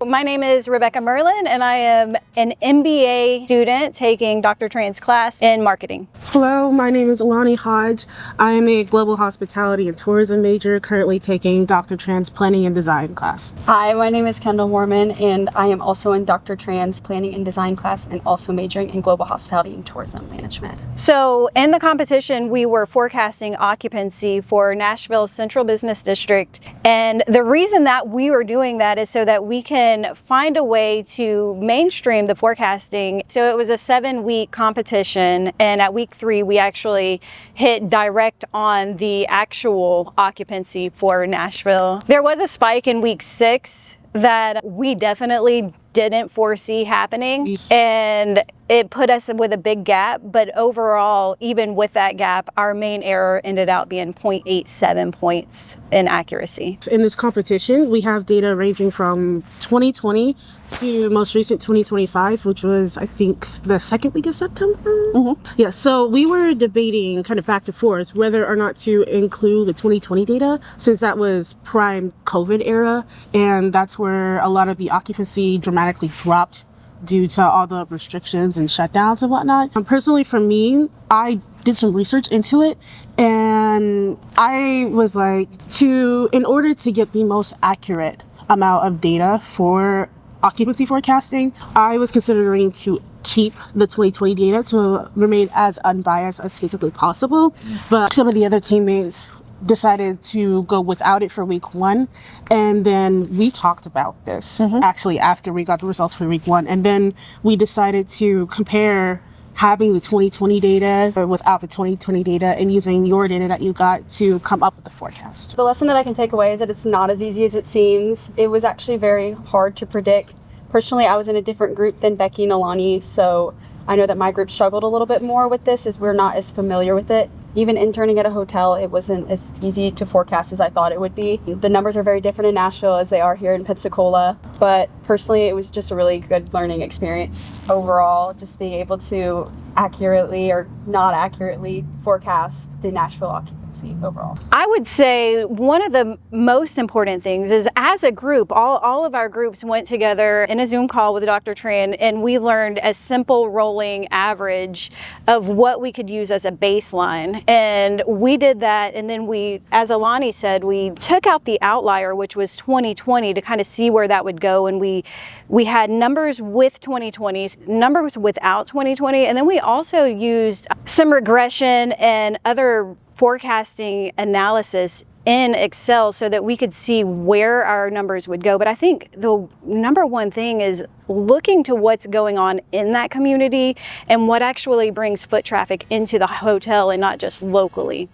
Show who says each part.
Speaker 1: My name is Rebecca Merlin, and I am an MBA student taking Dr. Tran's class in marketing.
Speaker 2: Hello, my name is Alani Hodge. I am a global hospitality and tourism major, currently taking Dr. Tran's planning and design class.
Speaker 3: Hi, my name is Kendall Mormon, and I am also in Dr. Tran's planning and design class and also majoring in global hospitality and tourism management.
Speaker 1: So in the competition, we were forecasting occupancy for Nashville's Central Business District. And the reason that we were doing that is so that we can find a way to mainstream the forecasting. So it was a 7-week competition, and at week 3 we actually hit direct on the actual occupancy for Nashville. There was a spike in week 6 that we definitely didn't foresee happening, and it put us with a big gap. But overall, even with that gap, our main error ended up being 0.87 points in accuracy.
Speaker 2: In this competition, we have data ranging from 2020 to most recent 2025, which was, I think, the second week of September. Yeah, so we were debating kind of back and forth whether or not to include the 2020 data, since that was prime COVID era, and that's where a lot of the occupancy dramatically dropped due to all the restrictions and shutdowns and whatnot. Personally, for me, I did some research into it, and I was like, in order to get the most accurate amount of data for occupancy forecasting, I was considering to keep the 2020 data to remain as unbiased as physically possible. But some of the other teammates decided to go without it for week 1, and then we talked about this actually after we got the results for week 1, and then we decided to compare having the 2020 data or without the 2020 data and using your data that you got to come up with the forecast.
Speaker 3: The lesson that I can take away is that it's not as easy as it seems. It was actually very hard to predict. Personally, I was in a different group than Becky and Alani, so I know that my group struggled a little bit more with this as we're not as familiar with it. Even interning at a hotel, it wasn't as easy to forecast as I thought it would be. The numbers are very different in Nashville as they are here in Pensacola, but personally it was just a really good learning experience overall, just being able to accurately or not accurately forecast the Nashville occupancy overall.
Speaker 1: I would say one of the most important things is, as a group, all of our groups went together in a Zoom call with Dr. Tran, and we learned a simple rolling average of what we could use as a baseline. And we did that, and then we, as Alani said, we took out the outlier, which was 2020, to kind of see where that would go. And we had numbers with 2020s, numbers without 2020, and then we also used some regression and other forecasting analysis in Excel so that we could see where our numbers would go. But I think the number one thing is looking to what's going on in that community and what actually brings foot traffic into the hotel and not just locally.